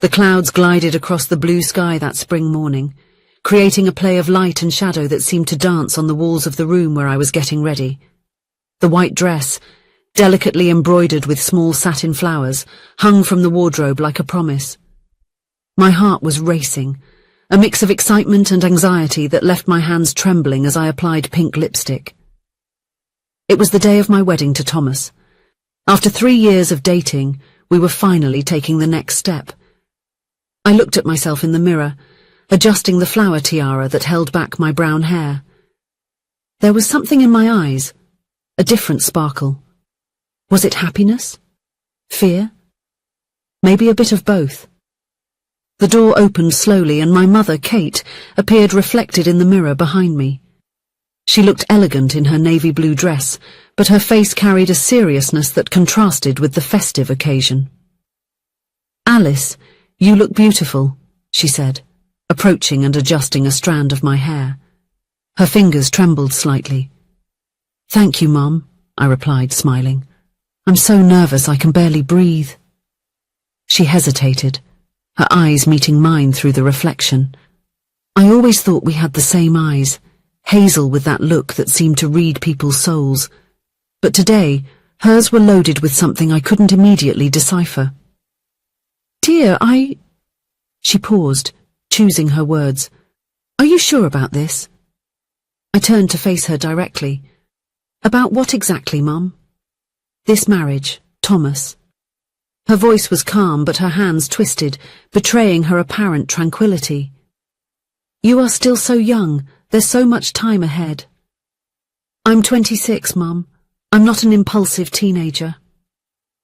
The clouds glided across the blue sky that spring morning, creating a play of light and shadow that seemed to dance on the walls of the room where I was getting ready. The white dress, delicately embroidered with small satin flowers, hung from the wardrobe like a promise. My heart was racing, a mix of excitement and anxiety that left my hands trembling as I applied pink lipstick. It was the day of my wedding to Thomas. After 3 years of dating, we were finally taking the next step. I looked at myself in the mirror, adjusting the flower tiara that held back my brown hair. There was something in my eyes, a different sparkle. Was it happiness? Fear? Maybe a bit of both. The door opened slowly and my mother, Kate, appeared reflected in the mirror behind me. She looked elegant in her navy blue dress, but her face carried a seriousness that contrasted with the festive occasion. "Alice, you look beautiful," she said, approaching and adjusting a strand of my hair. Her fingers trembled slightly. "Thank you, Mum," I replied, smiling. "I'm so nervous I can barely breathe." She hesitated, her eyes meeting mine through the reflection. I always thought we had the same eyes, hazel with that look that seemed to read people's souls. But today, hers were loaded with something I couldn't immediately decipher. "Dear, She paused, choosing her words. "Are you sure about this?" I turned to face her directly. "About what exactly, Mum?" "This marriage, Thomas." Her voice was calm, but her hands twisted, betraying her apparent tranquility. "You are still so young. There's so much time ahead." "I'm 26, Mum. I'm not an impulsive teenager."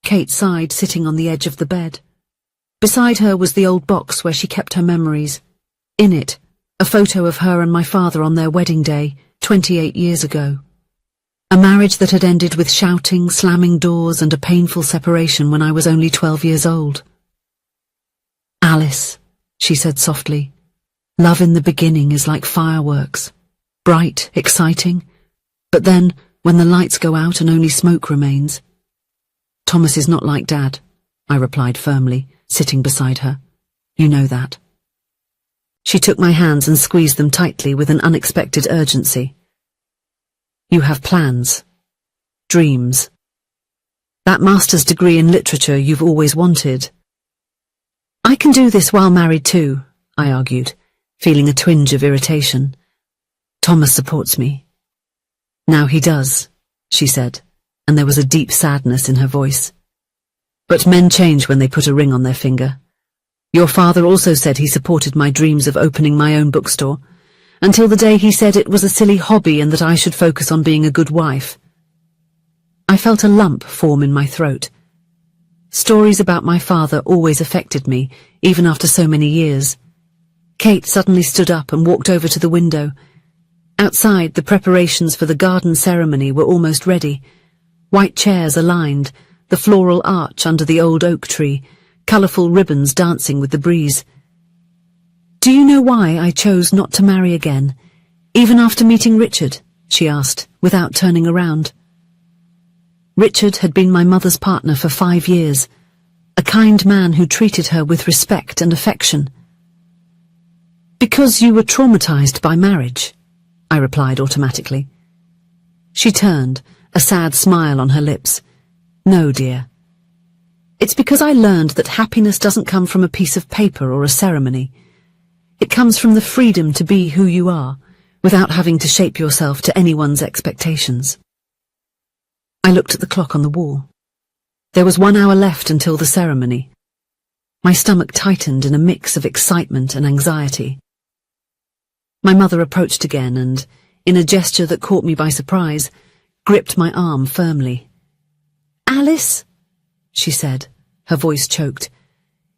Kate sighed, sitting on the edge of the bed. Beside her was the old box where she kept her memories. In it, a photo of her and my father on their wedding day, 28 years ago. A marriage that had ended with shouting, slamming doors, and a painful separation when I was only 12 years old. "Alice," she said softly, "love in the beginning is like fireworks. Bright, exciting, but then, when the lights go out and only smoke remains." "Thomas is not like Dad," I replied firmly, sitting beside her. "You know that." She took my hands and squeezed them tightly with an unexpected urgency. "You have plans, dreams. That master's degree in literature you've always wanted." "I can do this while married too," I argued, feeling a twinge of irritation. "Thomas supports me." "Now he does," she said, and there was a deep sadness in her voice. "But men change when they put a ring on their finger. Your father also said he supported my dreams of opening my own bookstore, until the day he said it was a silly hobby and that I should focus on being a good wife." I felt a lump form in my throat. Stories about my father always affected me, even after so many years. Kate suddenly stood up and walked over to the window. Outside, the preparations for the garden ceremony were almost ready. White chairs aligned, the floral arch under the old oak tree, colourful ribbons dancing with the breeze. "Do you know why I chose not to marry again, even after meeting Richard?" she asked, without turning around. Richard had been my mother's partner for 5 years, a kind man who treated her with respect and affection. "Because you were traumatized by marriage," I replied automatically. She turned, a sad smile on her lips. "No, dear. It's because I learned that happiness doesn't come from a piece of paper or a ceremony. It comes from the freedom to be who you are, without having to shape yourself to anyone's expectations." I looked at the clock on the wall. There was 1 hour left until the ceremony. My stomach tightened in a mix of excitement and anxiety. My mother approached again and, in a gesture that caught me by surprise, gripped my arm firmly. "Alice," she said, her voice choked,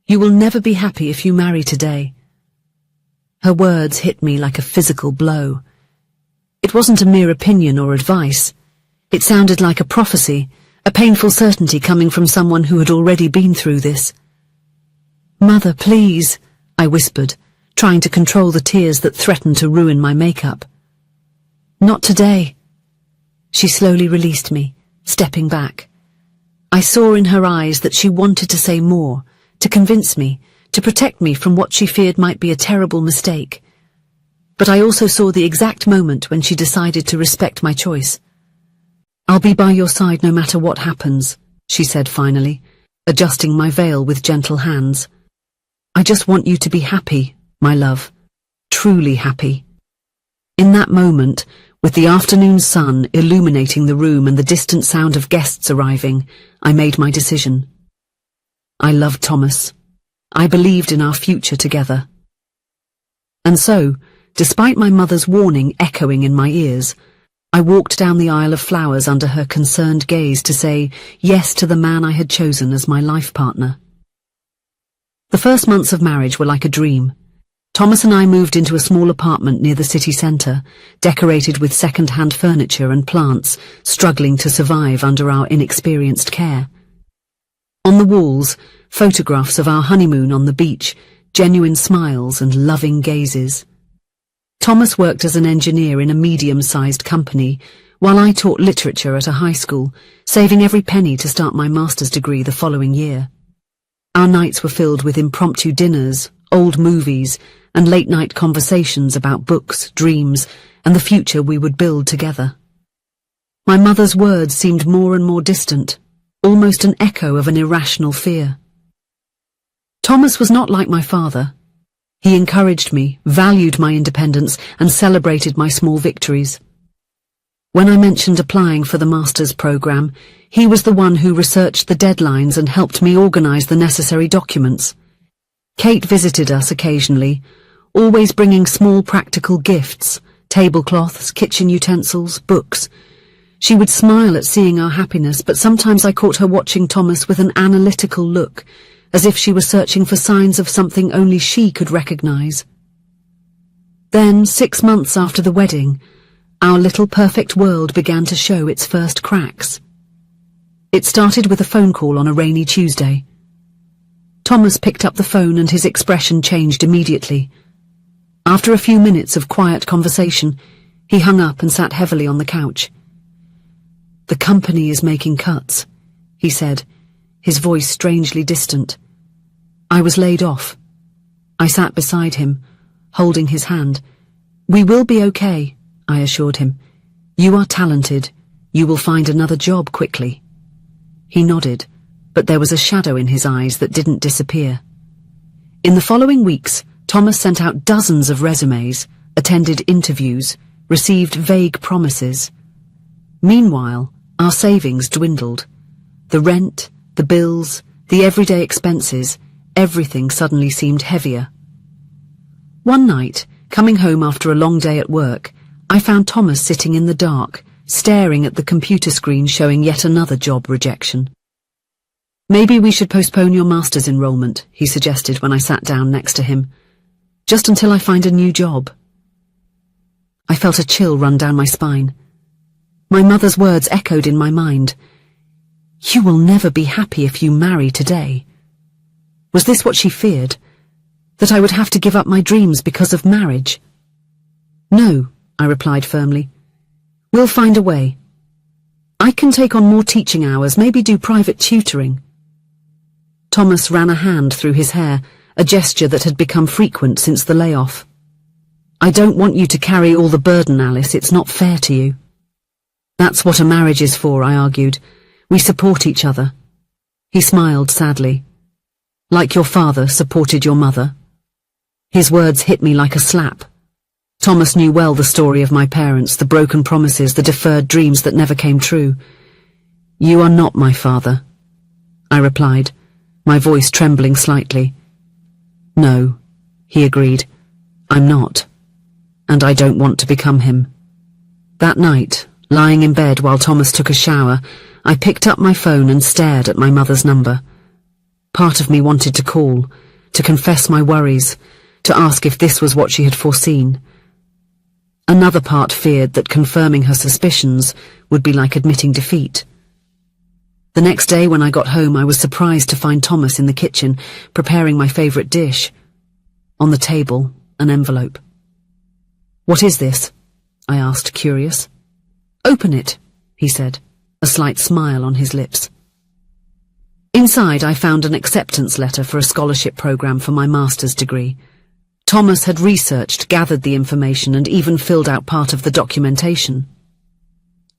"you will never be happy if you marry today." Her words hit me like a physical blow. It wasn't a mere opinion or advice. It sounded like a prophecy, a painful certainty coming from someone who had already been through this. "Mother, please," I whispered, trying to control the tears that threatened to ruin my makeup. "Not today." She slowly released me, stepping back. I saw in her eyes that she wanted to say more, to convince me, to protect me from what she feared might be a terrible mistake. But I also saw the exact moment when she decided to respect my choice. "I'll be by your side no matter what happens," she said finally, adjusting my veil with gentle hands. "I just want you to be happy, my love, truly happy." In that moment, with the afternoon sun illuminating the room and the distant sound of guests arriving, I made my decision. I loved Thomas. I believed in our future together. And so, despite my mother's warning echoing in my ears, I walked down the aisle of flowers under her concerned gaze to say yes to the man I had chosen as my life partner. The first months of marriage were like a dream. Thomas and I moved into a small apartment near the city centre, decorated with second-hand furniture and plants, struggling to survive under our inexperienced care. On the walls, photographs of our honeymoon on the beach, genuine smiles and loving gazes. Thomas worked as an engineer in a medium-sized company, while I taught literature at a high school, saving every penny to start my master's degree the following year. Our nights were filled with impromptu dinners, old movies, and late-night conversations about books, dreams, and the future we would build together. My mother's words seemed more and more distant, almost an echo of an irrational fear. Thomas was not like my father. He encouraged me, valued my independence, and celebrated my small victories. When I mentioned applying for the master's program, he was the one who researched the deadlines and helped me organize the necessary documents. Kate visited us occasionally, always bringing small practical gifts, tablecloths, kitchen utensils, books. She would smile at seeing our happiness, but sometimes I caught her watching Thomas with an analytical look, as if she were searching for signs of something only she could recognize. Then, 6 months after the wedding, our little perfect world began to show its first cracks. It started with a phone call on a rainy Tuesday. Thomas picked up the phone and his expression changed immediately. After a few minutes of quiet conversation, he hung up and sat heavily on the couch. "The company is making cuts," he said, his voice strangely distant. I was laid off. I sat beside him, holding his hand. "We will be okay," I assured him. "You are talented. You will find another job quickly." He nodded, but there was a shadow in his eyes that didn't disappear. In the following weeks, Thomas sent out dozens of resumes, attended interviews, received vague promises. Meanwhile, our savings dwindled. The rent, the bills, the everyday expenses, everything suddenly seemed heavier. One night, coming home after a long day at work, I found Thomas sitting in the dark, staring at the computer screen showing yet another job rejection. "Maybe we should postpone your master's enrollment," he suggested when I sat down next to him. "Just until I find a new job." I felt a chill run down my spine. My mother's words echoed in my mind. "You will never be happy if you marry today." Was this what she feared? That I would have to give up my dreams because of marriage? "No," I replied firmly. "We'll find a way. I can take on more teaching hours, maybe do private tutoring." Thomas ran a hand through his hair, a gesture that had become frequent since the layoff. "I don't want you to carry all the burden, Alice. It's not fair to you." "That's what a marriage is for," I argued. "We support each other." He smiled sadly. "Like your father supported your mother?" His words hit me like a slap. Thomas knew well the story of my parents, the broken promises, the deferred dreams that never came true. "You are not my father," I replied, my voice trembling slightly. "No," he agreed, "I'm not, and I don't want to become him." That night, lying in bed while Thomas took a shower, I picked up my phone and stared at my mother's number. Part of me wanted to call, to confess my worries, to ask if this was what she had foreseen. Another part feared that confirming her suspicions would be like admitting defeat. The next day when I got home, I was surprised to find Thomas in the kitchen, preparing my favorite dish. On the table, an envelope. "What is this?" I asked, curious. "Open it," he said, a slight smile on his lips. Inside, I found an acceptance letter for a scholarship program for my master's degree. Thomas had researched, gathered the information, and even filled out part of the documentation.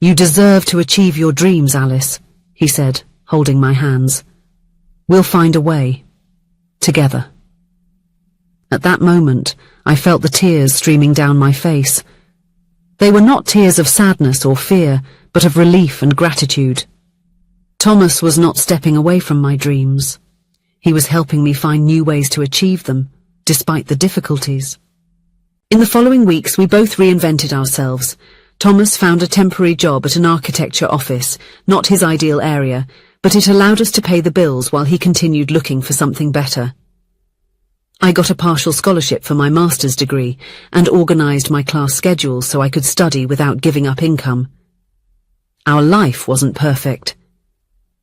"You deserve to achieve your dreams, Alice," he said, holding my hands. "We'll find a way. Together." At that moment, I felt the tears streaming down my face. They were not tears of sadness or fear, but of relief and gratitude. Thomas was not stepping away from my dreams. He was helping me find new ways to achieve them, despite the difficulties. In the following weeks, we both reinvented ourselves. Thomas found a temporary job at an architecture office, not his ideal area, but it allowed us to pay the bills while he continued looking for something better. I got a partial scholarship for my master's degree and organised my class schedule so I could study without giving up income. Our life wasn't perfect.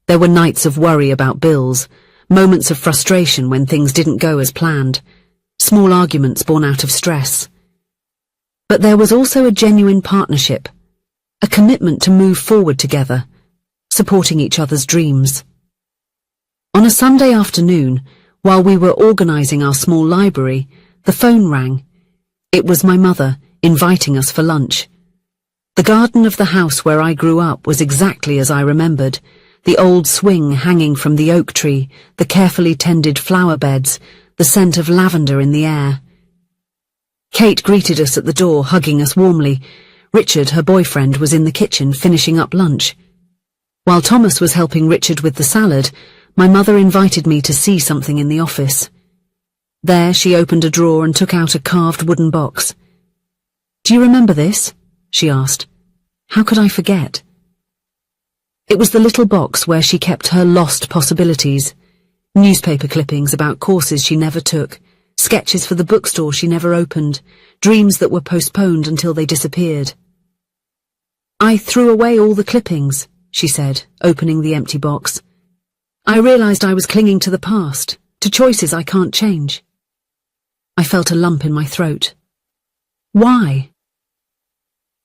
There were nights of worry about bills, moments of frustration when things didn't go as planned, small arguments born out of stress. But there was also a genuine partnership, a commitment to move forward together, supporting each other's dreams. On a Sunday afternoon, while we were organising our small library, the phone rang. It was my mother, inviting us for lunch. The garden of the house where I grew up was exactly as I remembered, the old swing hanging from the oak tree, the carefully tended flower beds, the scent of lavender in the air. Kate greeted us at the door, hugging us warmly. Richard, her boyfriend, was in the kitchen finishing up lunch. While Thomas was helping Richard with the salad, my mother invited me to see something in the office. There she opened a drawer and took out a carved wooden box. "Do you remember this?" she asked. "How could I forget?" It was the little box where she kept her lost possibilities. Newspaper clippings about courses she never took, sketches for the bookstore she never opened, dreams that were postponed until they disappeared. "I threw away all the clippings," she said, opening the empty box. "I realized I was clinging to the past, to choices I can't change." I felt a lump in my throat. "Why?"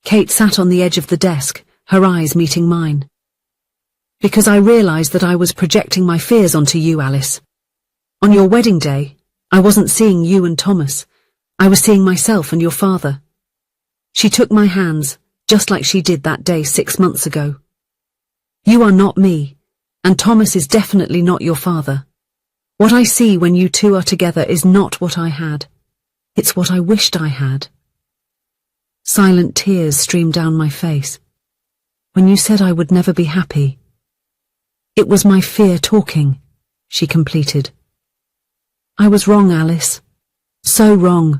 Kate sat on the edge of the desk, her eyes meeting mine. "Because I realized that I was projecting my fears onto you, Alice. On your wedding day, I wasn't seeing you and Thomas. I was seeing myself and your father." She took my hands, just like she did that day 6 months ago. "You are not me, and Thomas is definitely not your father. What I see when you two are together is not what I had. It's what I wished I had." Silent tears streamed down my face. "When you said I would never be happy, it was my fear talking," she completed. "I was wrong, Alice. So wrong.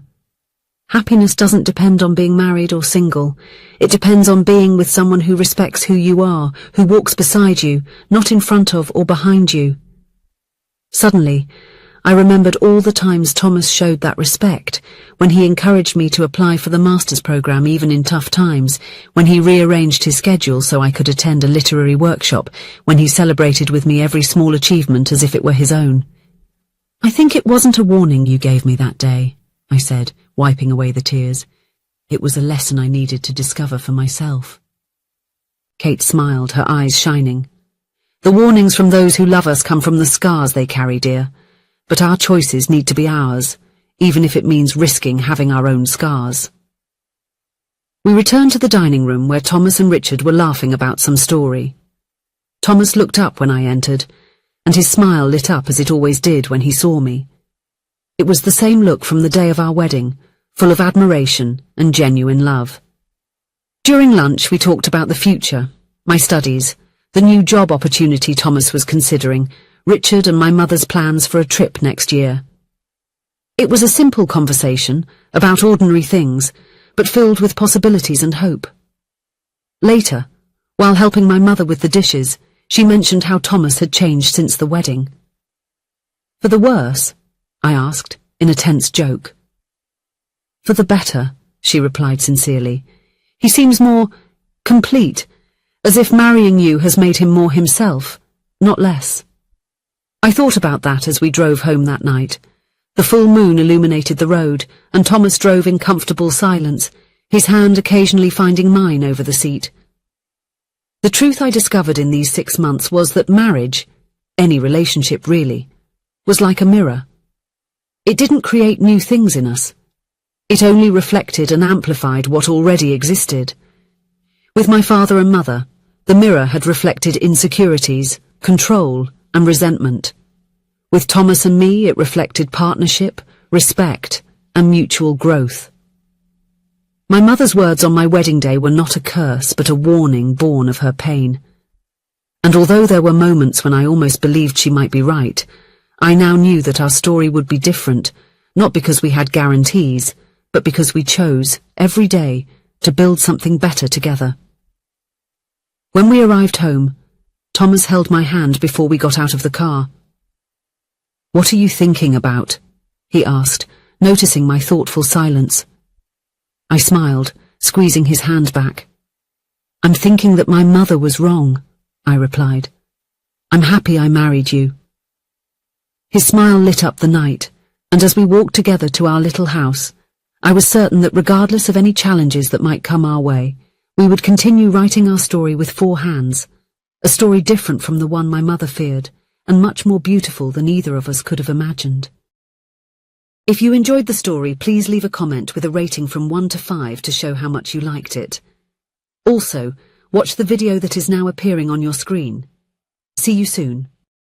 Happiness doesn't depend on being married or single. It depends on being with someone who respects who you are, who walks beside you, not in front of or behind you." Suddenly, I remembered all the times Thomas showed that respect, when he encouraged me to apply for the master's program even in tough times, when he rearranged his schedule so I could attend a literary workshop, when he celebrated with me every small achievement as if it were his own. "I think it wasn't a warning you gave me that day," I said, wiping away the tears. "It was a lesson I needed to discover for myself." Kate smiled, her eyes shining. "The warnings from those who love us come from the scars they carry, dear. But our choices need to be ours, even if it means risking having our own scars." We returned to the dining room where Thomas and Richard were laughing about some story. Thomas looked up when I entered, and his smile lit up as it always did when he saw me. It was the same look from the day of our wedding, full of admiration and genuine love. During lunch, we talked about the future, my studies, the new job opportunity Thomas was considering, Richard and my mother's plans for a trip next year. It was a simple conversation about ordinary things, but filled with possibilities and hope. Later, while helping my mother with the dishes, she mentioned how Thomas had changed since the wedding. "For the worse?" I asked, in a tense joke. "For the better," she replied sincerely. "He seems more complete, as if marrying you has made him more himself, not less." I thought about that as we drove home that night. The full moon illuminated the road, and Thomas drove in comfortable silence, his hand occasionally finding mine over the seat. The truth I discovered in these 6 months was that marriage, any relationship really, was like a mirror. It didn't create new things in us. It only reflected and amplified what already existed. With my father and mother, the mirror had reflected insecurities, control, and resentment. With Thomas and me, it reflected partnership, respect, and mutual growth. My mother's words on my wedding day were not a curse, but a warning born of her pain. And although there were moments when I almost believed she might be right, I now knew that our story would be different, not because we had guarantees, but because we chose, every day, to build something better together. When we arrived home, Thomas held my hand before we got out of the car. "What are you thinking about?" he asked, noticing my thoughtful silence. I smiled, squeezing his hand back. "I'm thinking that my mother was wrong," I replied. "I'm happy I married you." His smile lit up the night, and as we walked together to our little house, I was certain that regardless of any challenges that might come our way, we would continue writing our story with 4 hands, a story different from the one my mother feared, and much more beautiful than either of us could have imagined. If you enjoyed the story, please leave a comment with a rating from 1 to 5 to show how much you liked it. Also, watch the video that is now appearing on your screen. See you soon.